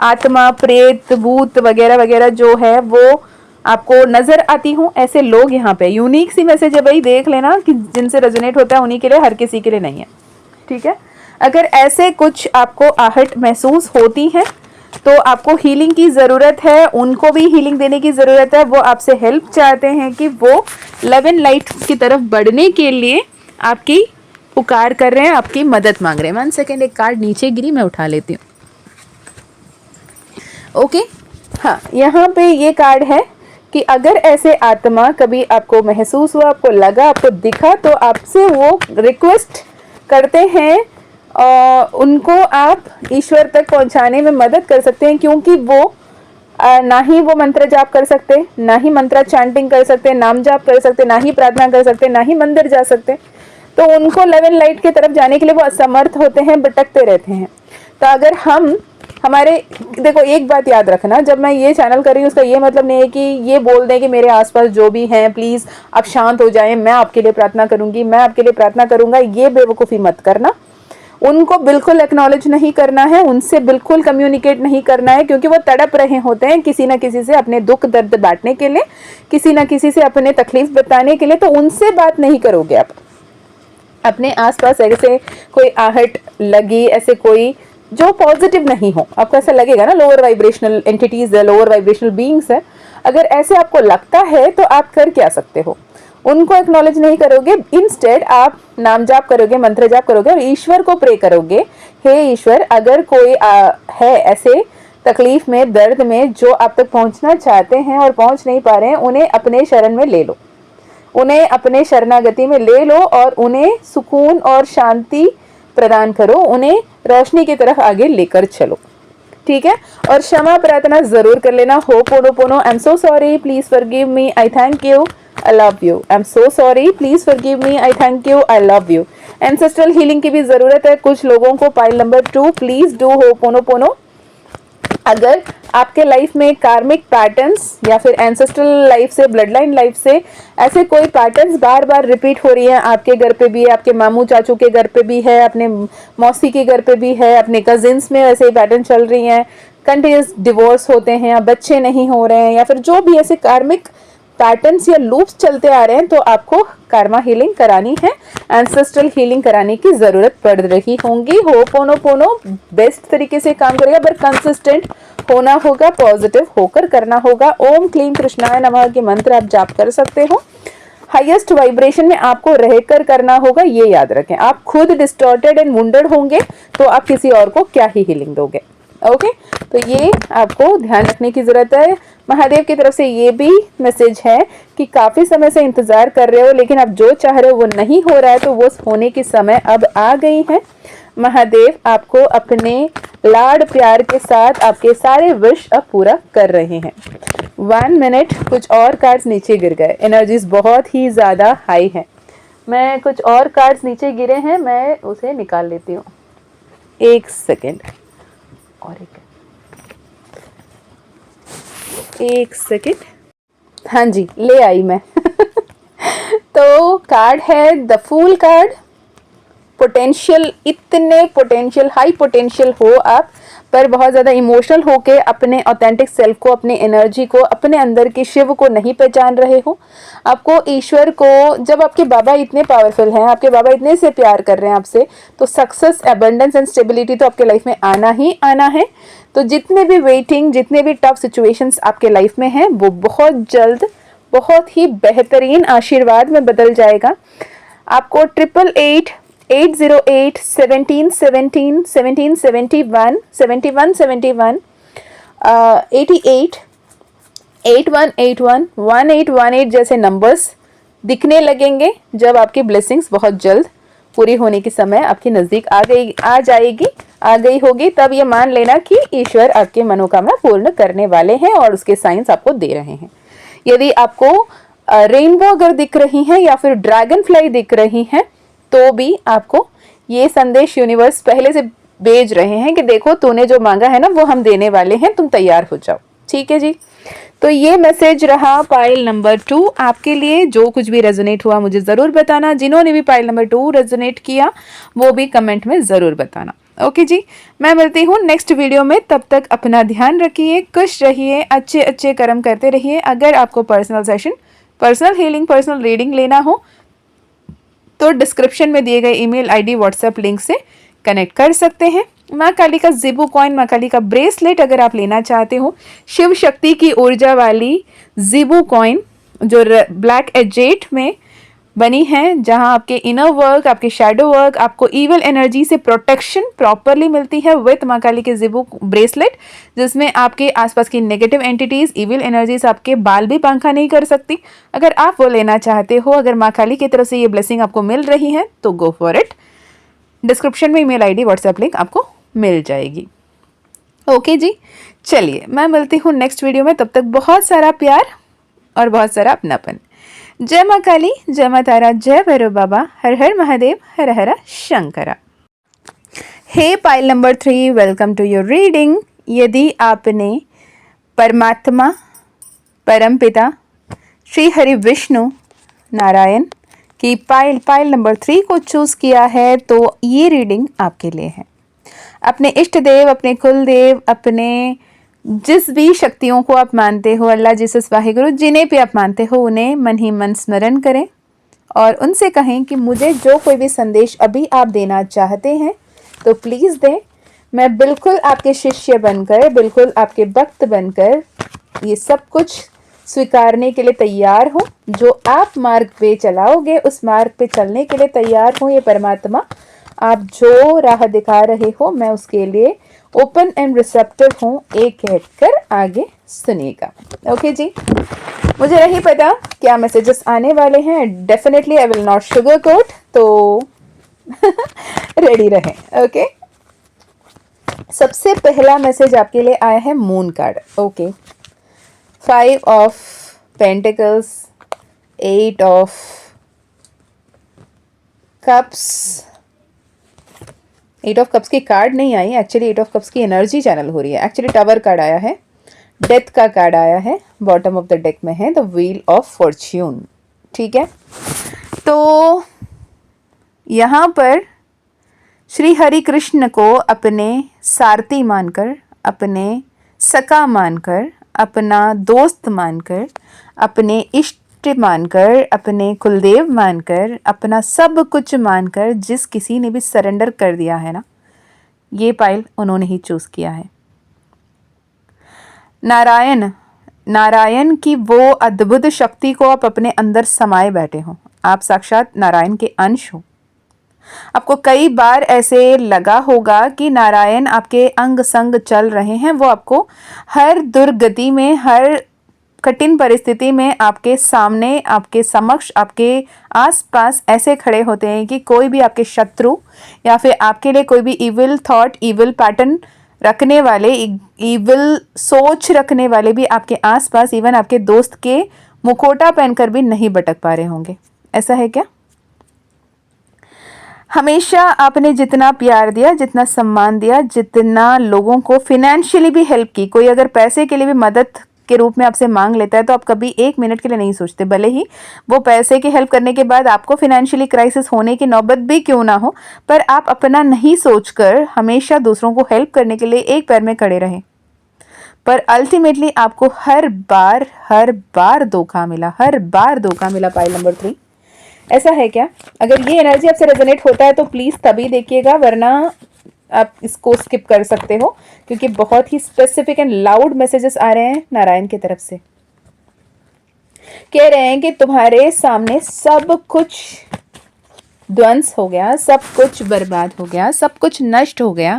आत्मा, प्रेत, भूत वगैरह वगैरह जो है वो आपको नज़र आती हो, ऐसे लोग यहाँ पे यूनिक सी मैसेज है भाई, देख लेना कि जिनसे रेजोनेट होता है उन्हीं के लिए, हर किसी के लिए नहीं है। ठीक है, अगर ऐसे कुछ आपको आहट महसूस होती है तो आपको हीलिंग की ज़रूरत है, उनको भी हीलिंग देने की ज़रूरत है। वो आपसे हेल्प चाहते हैं कि वो लव एंड लाइट की तरफ बढ़ने के लिए आपकी पुकार कर रहे हैं, आपकी मदद मांग रहे हैं। 1 सेकेंड, एक कार्ड नीचे गिरी, मैं उठा लेती हूँ। ओके, हाँ, यहाँ पे ये कार्ड है कि अगर ऐसे आत्मा कभी आपको महसूस हुआ, आपको लगा, आपको दिखा, तो आपसे वो रिक्वेस्ट करते हैं उनको आप ईश्वर तक पहुंचाने में मदद कर सकते हैं, क्योंकि वो ना ही वो मंत्र जाप कर सकते, ना ही मंत्र चैंटिंग कर सकते, नाम जाप कर सकते, ना ही प्रार्थना कर सकते, ना ही मंदिर जा सकते। तो उनको लेव एंड लाइट की तरफ जाने के लिए वो असमर्थ होते हैं, भटकते रहते हैं। तो अगर हमारे देखो, एक बात याद रखना, जब मैं ये चैनल कर रही हूँ उसका ये मतलब नहीं है कि ये बोल दें कि मेरे आसपास जो भी हैं प्लीज़ आप शांत हो जाएं, मैं आपके लिए प्रार्थना करूँगी, मैं आपके लिए प्रार्थना करूँगा, ये बेवकूफ़ी मत करना। उनको बिल्कुल एक्नॉलेज नहीं करना है, उनसे बिल्कुल कम्युनिकेट नहीं करना है, क्योंकि वो तड़प रहे होते हैं किसी ना किसी से अपने दुख दर्द बांटने के लिए, किसी ना किसी से अपने तकलीफ बताने के लिए। तो उनसे बात नहीं करोगे आप। अपने आसपास ऐसे कोई आहट लगी, ऐसे कोई जो पॉजिटिव नहीं हो, आपको ऐसा लगेगा ना, लोअर वाइब्रेशनल एंटिटीज है, लोअर वाइब्रेशनल बीइंग्स है, अगर ऐसे आपको लगता है तो आप कर क्या सकते हो? उनको एक्नॉलेज नहीं करोगे, इंस्टेड आप नाम जाप करोगे, मंत्र जाप करोगे और ईश्वर को प्रे करोगे, हे ईश्वर, अगर कोई है ऐसे तकलीफ में, दर्द में, जो आप तक पहुंचना चाहते हैं और पहुंच नहीं पा रहे हैं, उन्हें अपने शरण में ले लो, उन्हें अपने शरणागति में ले लो और उन्हें सुकून और शांति प्रदान करो, उन्हें रोशनी की तरफ आगे लेकर चलो। ठीक है, और क्षमा प्रार्थना जरूर कर लेना। Ho'oponopono, I am so sorry, please forgive me, I thank you, I love you. I'm so sorry. Please forgive me. I thank you. I love you. Ancestral healing की भी ज़रूरत है कुछ लोगों को। Pile number 2, please do ho'oponopono. अगर आपके life में कार्मिक पैटर्न्स या फिर एंसेस्ट्रल लाइफ से, ब्लड लाइन लाइफ से ऐसे कोई पैटर्न्स बार बार रिपीट हो रही हैं, आपके घर पे भी है, आपके मामू चाचू के घर पे भी है, अपने मौसी के घर पे भी है, अपने कजिन्स में ऐसे पैटर्न चल रही हैं, कंटिन्यूस डिवोर्स होते हैं या बच्चे नहीं हो रहे हैं, या फिर जो भी ऐसे कार्मिक पैटर्न्स या लूप्स चलते आ रहे हैं, तो आपको कर्मा हीलिंग करानी है, एंसेस्ट्रल हीलिंग कराने की ज़रूरत पड़ रही होंगी। होपोनोपोनो बेस्ट तरीके से काम करेगा, पर कंसिस्टेंट होना होगा, पॉजिटिव होकर करना होगा। ओम क्लीम कृष्णाय नमः के मंत्र आप जाप कर सकते हो। हाईएस्ट वाइब्रेशन में आपको रहकर करना होगा, ये याद रखें। आप खुद डिस्टॉर्टेड एंड वुंडेड होंगे तो आप किसी और को क्या ही हीलिंग दोगे। ओके, तो ये आपको ध्यान रखने की ज़रूरत है। महादेव की तरफ से ये भी मैसेज है कि काफ़ी समय से इंतज़ार कर रहे हो, लेकिन आप जो चाह रहे हो वो नहीं हो रहा है, तो वो होने की समय अब आ गई है। महादेव आपको अपने लाड प्यार के साथ आपके सारे विश अब पूरा कर रहे हैं। 1 मिनट, कुछ और कार्ड्स नीचे गिर गए, एनर्जीज बहुत ही ज़्यादा हाई है। मैं कुछ और कार्ड्स नीचे गिरे हैं, मैं उसे निकाल लेती हूँ। 1 सेकेंड, और एक सेकेंड, हाँ जी ले आई मैं। तो कार्ड है द फूल कार्ड। पोटेंशियल, इतने पोटेंशियल, हाई पोटेंशियल हो आप, पर बहुत ज़्यादा इमोशनल होके अपने ऑथेंटिक सेल्फ को, अपने एनर्जी को, अपने अंदर के शिव को नहीं पहचान रहे हो। आपको ईश्वर को, जब आपके बाबा इतने पावरफुल हैं, आपके बाबा इतने से प्यार कर रहे हैं आपसे, तो सक्सेस, एबंडेंस एंड स्टेबिलिटी तो आपके लाइफ में आना ही आना है। तो जितने भी वेटिंग, जितने भी टफ सिचुएशंस आपके लाइफ में हैं, वो बहुत जल्द बहुत ही बेहतरीन आशीर्वाद में बदल जाएगा। आपको 888 808 17 17 17 71 71 71 88 8181 1818 जैसे नंबर्स दिखने लगेंगे जब आपकी ब्लेसिंग्स बहुत जल्द पूरी होने की समय आपके नज़दीक आ गई होगी। तब ये मान लेना कि ईश्वर आपके मनोकामना पूर्ण करने वाले हैं और उसके साइंस आपको दे रहे हैं। यदि आपको रेनबो अगर दिख रही हैं या फिर ड्रैगन फ्लाई दिख रही हैं, तो भी आपको ये संदेश यूनिवर्स पहले से भेज रहे हैं कि देखो तूने जो मांगा है ना वो हम देने वाले हैं, तुम तैयार हो जाओ। ठीक है जी, तो ये मैसेज रहा पाइल नंबर 2 आपके लिए। जो कुछ भी रेजोनेट हुआ मुझे ज़रूर बताना। जिन्होंने भी पाइल नंबर 2 रेजोनेट किया वो भी कमेंट में ज़रूर बताना। ओके जी, मैं मिलती हूँ नेक्स्ट वीडियो में। तब तक अपना ध्यान रखिए, खुश रहिए, अच्छे अच्छे कर्म करते रहिए। अगर आपको personal session, personal healing, personal reading लेना हो तो डिस्क्रिप्शन में दिए गए ईमेल आईडी, व्हाट्सएप लिंक से कनेक्ट कर सकते हैं। माँ काली का ज़िबू कॉइन, माँ काली का ब्रेसलेट अगर आप लेना चाहते हो, शिव शक्ति की ऊर्जा वाली ज़िबू कॉइन जो ब्लैक एजेट में बनी है, जहां आपके इनर वर्क, आपके शैडो वर्क, आपको इविल एनर्जी से प्रोटेक्शन प्रॉपरली मिलती है विथ माँ काली के ज़िबू ब्रेसलेट, जिसमें आपके आसपास की नेगेटिव एंटिटीज़, इविल एनर्जीज आपके बाल भी पंखा नहीं कर सकती। अगर आप वो लेना चाहते हो, अगर माँ काली की तरफ से ये ब्लेसिंग आपको मिल रही है, तो गो फॉर इट। डिस्क्रिप्शन में ईमेल आईडी, व्हाट्सएप लिंक आपको मिल जाएगी। ओके जी, चलिए मैं मिलती हूँ नेक्स्ट वीडियो में। तब तक बहुत सारा प्यार और बहुत सारा अपनापन। जय माँ काली, जय माँ तारा, जय भैरव बाबा, हर हर महादेव, हर हर शंकरा। हे pile number 3, welcome to your reading. यदि आपने परमात्मा, परमपिता, श्री हरि विष्णु नारायण की पाइल नंबर 3 को चूज़ किया है, तो ये रीडिंग आपके लिए है। अपने इष्ट देव, अपने कुल देव, अपने जिस भी शक्तियों को आप मानते हो, अल्लाह, जीसस, वाहिगुरु, जिन्हें भी आप मानते हो, उन्हें मन ही मन स्मरण करें और उनसे कहें कि मुझे जो कोई भी संदेश अभी आप देना चाहते हैं तो प्लीज़ दें। मैं बिल्कुल आपके शिष्य बनकर, बिल्कुल आपके भक्त बनकर ये सब कुछ स्वीकारने के लिए तैयार हूँ। जो आप मार्ग पे चलाओगे उस मार्ग पे चलने के लिए तैयार हूँ। ये परमात्मा आप जो राह दिखा रहे हो, मैं उसके लिए ओपन एंड रिसेप्टिव हूँ। एक कहकर आगे सुनिएगा। ओके जी, मुझे नहीं पता क्या मैसेजेस आने वाले हैं। Definitely I will not sugar coat, तो रेडी रहें। ओके, सबसे पहला मैसेज आपके लिए आया है moon card. Okay, 5 of pentacles, 8 of cups, 8 of cups की कार्ड नहीं आई, एक्चुअली 8 ऑफ कप्स की एनर्जी चैनल हो रही है। एक्चुअली टावर कार्ड आया है, डेथ का कार्ड आया है, बॉटम ऑफ द डेक में है द व्हील ऑफ फॉर्च्यून। ठीक है, तो यहाँ पर श्री हरि कृष्ण को अपने सारथी मानकर, अपने सखा मानकर, अपना दोस्त मानकर, अपने इष्ट मानकर, अपने कुलदेव मानकर, अपना सब कुछ मानकर जिस किसी ने भी सरेंडर कर दिया है ना, ये पाइल उन्होंने ही चूज किया है। नारायण, नारायण की वो अद्भुत शक्ति को आप अपने अंदर समाये बैठे हो। आप साक्षात नारायण के अंश हो। आपको कई बार ऐसे लगा होगा कि नारायण आपके अंग संग चल रहे हैं, वो आपको हर दुर्गति में, हर कठिन परिस्थिति में आपके सामने, आपके समक्ष, आपके आसपास ऐसे खड़े होते हैं कि कोई भी आपके शत्रु या फिर आपके लिए कोई भी इविल थॉट, इविल पैटर्न रखने वाले, इविल सोच रखने वाले भी आपके आसपास, इवन आपके दोस्त के मुखौटा पहनकर भी नहीं भटक पा रहे होंगे। ऐसा है क्या? हमेशा आपने जितना प्यार दिया, जितना सम्मान दिया, जितना लोगों को फिनेंशियली भी हेल्प की, कोई अगर पैसे के लिए भी मदद के रूप में आपसे मांग लेता है तो आप कभी एक मिनट के लिए नहीं सोचते, भले ही वो पैसे की हेल्प करने के बाद आपको फिनेंशियली क्राइसिस होने की नौबत भी क्यों ना हो, पर आप अपना नहीं सोचकर हमेशा दूसरों को हेल्प करने के लिए एक पैर में खड़े रहे। पर अल्टीमेटली आपको हर बार धोखा मिला, हर बार धोखा मिला। पाइल नंबर 3, ऐसा है क्या? अगर ये एनर्जी आपसे रेजोनेट होता है तो प्लीज तभी देखिएगा, वरना आप इसको स्किप कर सकते हो, क्योंकि बहुत ही स्पेसिफिक एंड लाउड मैसेजेस आ रहे हैं नारायण की तरफ से। कह रहे हैं कि तुम्हारे सामने सब कुछ ध्वंस हो गया, सब कुछ बर्बाद हो गया, सब कुछ नष्ट हो गया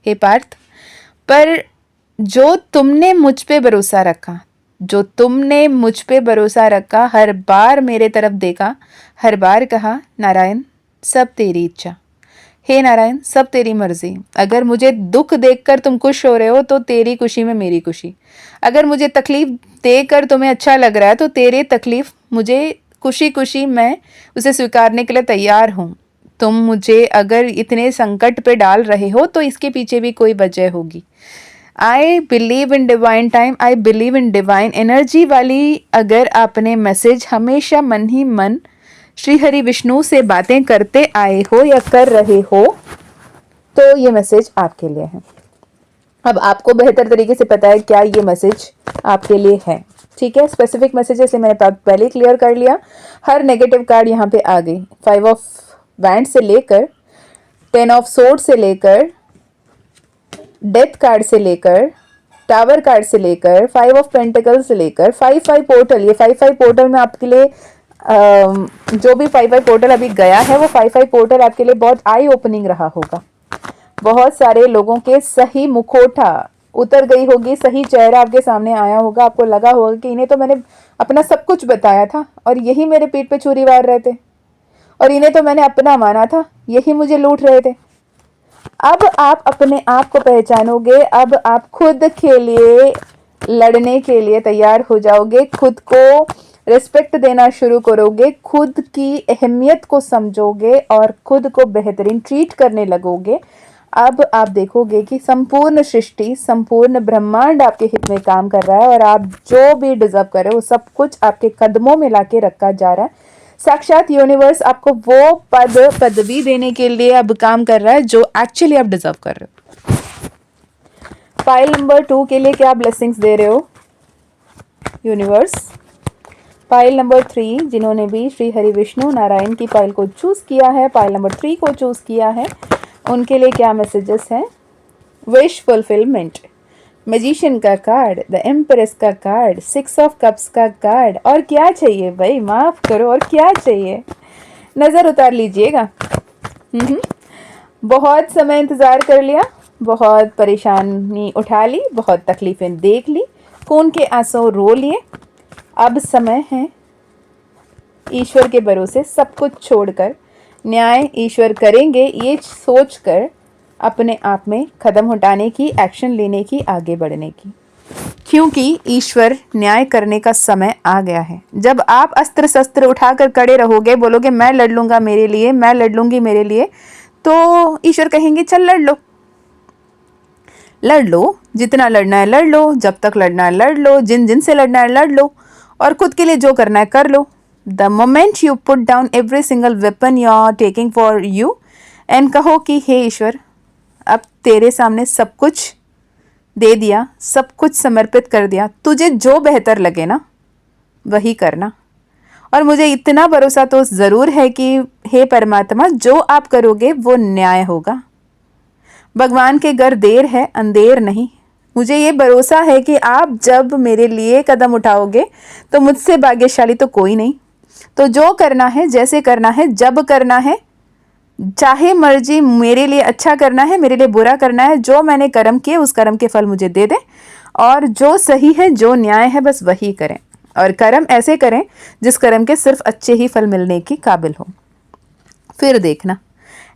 हे पार्थ, पर जो तुमने मुझ पे भरोसा रखा, जो तुमने मुझ पे भरोसा रखा, हर बार मेरे तरफ देखा, हर बार कहा नारायण सब तेरी इच्छा, हे नारायण सब तेरी मर्जी। अगर मुझे दुख देखकर तुम खुश हो रहे हो तो तेरी खुशी में मेरी खुशी, अगर मुझे तकलीफ देकर तुम्हें अच्छा लग रहा है तो तेरे तकलीफ मुझे खुशी खुशी मैं उसे स्वीकारने के लिए तैयार हूँ। तुम मुझे अगर इतने संकट पे डाल रहे हो तो इसके पीछे भी कोई वजह होगी। I believe in divine time, I believe in divine energy वाली अगर आपने मैसेज हमेशा मन ही मन श्री हरि विष्णु से बातें करते आए हो या कर रहे हो तो ये मैसेज आपके लिए है। अब आपको बेहतर तरीके से पता है क्या ये मैसेज आपके लिए है। ठीक है, स्पेसिफिक मैसेज से मैंने पहले क्लियर कर लिया। हर नेगेटिव कार्ड यहाँ पे आ गई। 5 ऑफ वैंड से लेकर 10 ऑफ सोर्ड से लेकर डेथ कार्ड से लेकर टावर कार्ड से लेकर 5 ऑफ पेंटिकल से लेकर 5-5 पोर्टल। ये 5-5 पोर्टल में आपके लिए जो भी 5-5 पोर्टल अभी गया है वो 5-5 पोर्टल आपके लिए बहुत आई ओपनिंग रहा होगा। बहुत सारे लोगों के सही मुखौटा उतर गई होगी, सही चेहरा आपके सामने आया होगा। आपको लगा होगा कि इन्हें तो मैंने अपना सब कुछ बताया था और यही मेरे पीठ पे छुरी मार रहे थे, और इन्हें तो मैंने अपना माना था, यही मुझे लूट रहे थे। अब आप अपने आप को पहचानोगे, अब आप खुद के लिए लड़ने के लिए तैयार हो जाओगे, खुद को रिस्पेक्ट देना शुरू करोगे, खुद की अहमियत को समझोगे और खुद को बेहतरीन ट्रीट करने लगोगे। अब आप देखोगे कि संपूर्ण सृष्टि, संपूर्ण ब्रह्मांड आपके हित में काम कर रहा है और आप जो भी डिजर्व कर रहे हो सब कुछ आपके कदमों में लाके रखा जा रहा है। साक्षात यूनिवर्स आपको वो पदवी देने के लिए अब काम कर रहा है जो एक्चुअली आप डिजर्व कर रहे हो। फाइल नंबर 2 के लिए क्या ब्लेसिंग्स दे रहे हो यूनिवर्स? फाइल नंबर 3 जिन्होंने भी श्री हरि विष्णु नारायण की फाइल को चूज किया है, फाइल नंबर 3 को चूज किया है, उनके लिए क्या मैसेजेस हैं? विश फुलफिलमेंट, मैजिशियन का कार्ड, द एम्प्रेस का कार्ड, 6 ऑफ कप्स का कार्ड। और क्या चाहिए भाई, माफ करो, और क्या चाहिए? नजर उतार लीजिएगा। बहुत समय इंतजार कर लिया, बहुत परेशानी उठा ली, बहुत तकलीफें देख ली, खून के आंसू रो लिए। अब समय है ईश्वर के भरोसे सब कुछ छोड़कर न्याय ईश्वर करेंगे ये सोचकर अपने आप में कदम उठाने की, एक्शन लेने की, आगे बढ़ने की, क्योंकि ईश्वर न्याय करने का समय आ गया है। जब आप अस्त्र शस्त्र उठाकर खड़े रहोगे, बोलोगे मैं लड़ लूंगा मेरे लिए, मैं लड़ लूंगी मेरे लिए, तो ईश्वर कहेंगे चल लड़ लो, लड़ लो, जितना लड़ना है लड़ लो, जब तक लड़ना है लड़ लो, जिन जिन से लड़ना है लड़ लो, और खुद के लिए जो करना है कर लो। The moment you put down every single weapon you are taking for you and कहो कि हे ईश्वर, अब तेरे सामने सब कुछ दे दिया, सब कुछ समर्पित कर दिया, तुझे जो बेहतर लगे ना वही करना। और मुझे इतना भरोसा तो ज़रूर है कि हे परमात्मा, जो आप करोगे वो न्याय होगा। भगवान के घर देर है अंधेर नहीं। मुझे ये भरोसा है कि आप जब मेरे लिए कदम उठाओगे तो मुझसे भाग्यशाली तो कोई नहीं। तो जो करना है, जैसे करना है, जब करना है, चाहे मर्जी मेरे लिए अच्छा करना है, मेरे लिए बुरा करना है, जो मैंने कर्म किए उस कर्म के फल मुझे दे दे, और जो सही है, जो न्याय है, बस वही करें। और कर्म ऐसे करें जिस कर्म के सिर्फ अच्छे ही फल मिलने की काबिल हो। फिर देखना,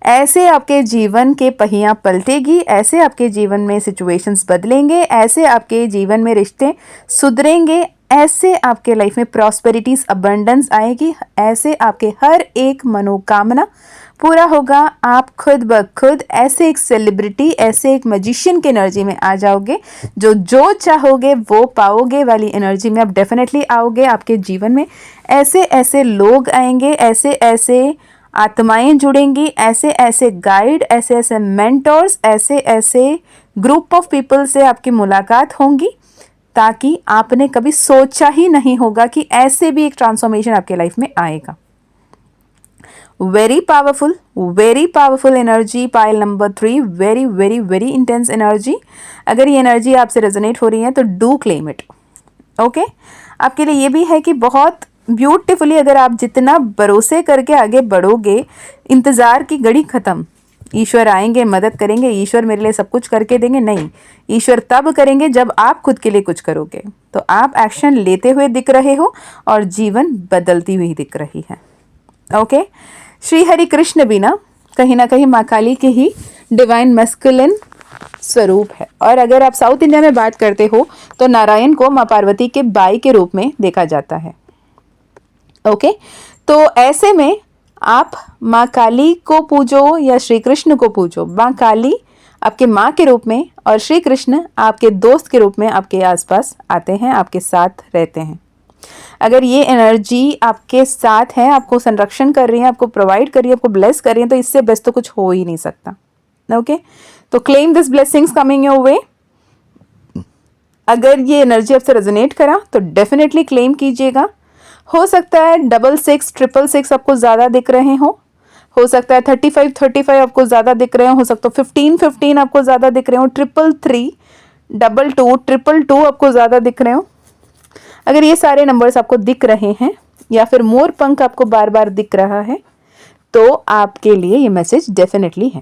ऐसे आपके जीवन के पहियाँ पलटेगी, ऐसे आपके जीवन में सिचुएशंस बदलेंगे, ऐसे आपके जीवन में रिश्ते सुधरेंगे, ऐसे आपके लाइफ में प्रॉस्पेरिटीज अबंडेंस आएगी, ऐसे आपके हर एक मनोकामना पूरा होगा। आप खुद ब खुद ऐसे एक सेलिब्रिटी, ऐसे एक मैजिशियन की एनर्जी में आ जाओगे, जो चाहोगे वो पाओगे वाली एनर्जी में आप डेफिनेटली आओगे। आपके जीवन में ऐसे ऐसे लोग आएंगे, ऐसे ऐसे आत्माएं जुड़ेंगी, ऐसे ऐसे गाइड, ऐसे ऐसे मेंटर्स, ऐसे ऐसे ग्रुप ऑफ पीपल से आपकी मुलाकात होंगी, ताकि आपने कभी सोचा ही नहीं होगा कि ऐसे भी एक ट्रांसफॉर्मेशन आपके लाइफ में आएगा। Very powerful energy, pile number 3, very very very intense energy. अगर ये एनर्जी आपसे रेजोनेट हो रही है तो डू क्लेम इट। ओके, आपके लिए ये भी है कि बहुत ब्यूटीफुली अगर आप जितना भरोसे करके आगे बढ़ोगे, इंतज़ार की घड़ी ख़त्म, ईश्वर आएंगे, मदद करेंगे, ईश्वर मेरे लिए सब कुछ करके देंगे, नहीं, ईश्वर तब करेंगे जब आप खुद के लिए कुछ करोगे। तो आप एक्शन लेते हुए दिख रहे हो और जीवन बदलती हुई दिख रही है। ओके, श्री हरि कृष्ण भी ना कहीं माँ काली के ही डिवाइन मैस्कुलिन स्वरूप है। और अगर आप साउथ इंडिया में बात करते हो तो नारायण को माँ पार्वती के बाई के रूप में देखा जाता है। ओके, तो ऐसे में आप माँ काली को पूजो या श्री कृष्ण को पूजो। माँ काली आपके माँ के रूप में और श्री कृष्ण आपके दोस्त के रूप में आपके आसपास आते हैं, आपके साथ रहते हैं। अगर ये एनर्जी आपके साथ है, आपको संरक्षण कर रही है, आपको प्रोवाइड कर रही है, आपको ब्लेस कर रही है, तो इससे बेस्ट तो कुछ हो ही नहीं सकता। ओके, तो claim this blessings coming your way. अगर ये एनर्जी आपसे रेजोनेट करा तो डेफिनेटली क्लेम कीजिएगा। हो सकता है 66, 666 आपको ज़्यादा दिख रहे हो सकता है 35, 35 आपको ज़्यादा दिख रहे हो सकता है 15, 15 आपको ज़्यादा दिख रहे हो, 333, 22, 222 आपको ज़्यादा दिख रहे हो। अगर ये सारे नंबर्स आपको दिख रहे हैं या फिर मोर पंख आपको बार बार दिख रहा है, तो आपके लिए ये मैसेज डेफिनेटली है।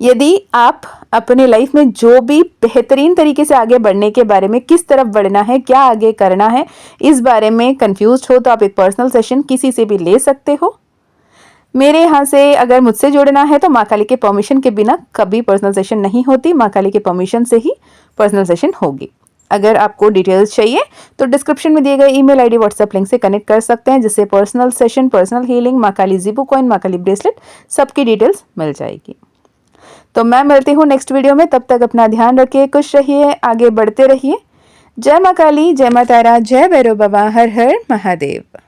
यदि आप अपने लाइफ में जो भी बेहतरीन तरीके से आगे बढ़ने के बारे में, किस तरफ बढ़ना है, क्या आगे करना है, इस बारे में कंफ्यूज हो, तो आप एक पर्सनल सेशन किसी से भी ले सकते हो। मेरे यहाँ से अगर मुझसे जुड़ना है तो माँ काली के परमिशन के बिना कभी पर्सनल सेशन नहीं होती, माँ काली के परमिशन से ही पर्सनल सेशन होगी। अगर आपको डिटेल्स चाहिए तो डिस्क्रिप्शन में दिए गए ईमेल आईडी, व्हाट्सएप लिंक से कनेक्ट कर सकते हैं, जिससे पर्सनल सेशन, पर्सनल हीलिंग, माँ काली ज़ीबू कॉइन, माँ काली ब्रेसलेट, सबकी डिटेल्स मिल जाएगी। तो मैं मिलती हूँ नेक्स्ट वीडियो में, तब तक अपना ध्यान रखिए, खुश रहिए, आगे बढ़ते रहिए। जय माँ काली, जय माँ तारा, जय भैरव बाबा, हर हर महादेव।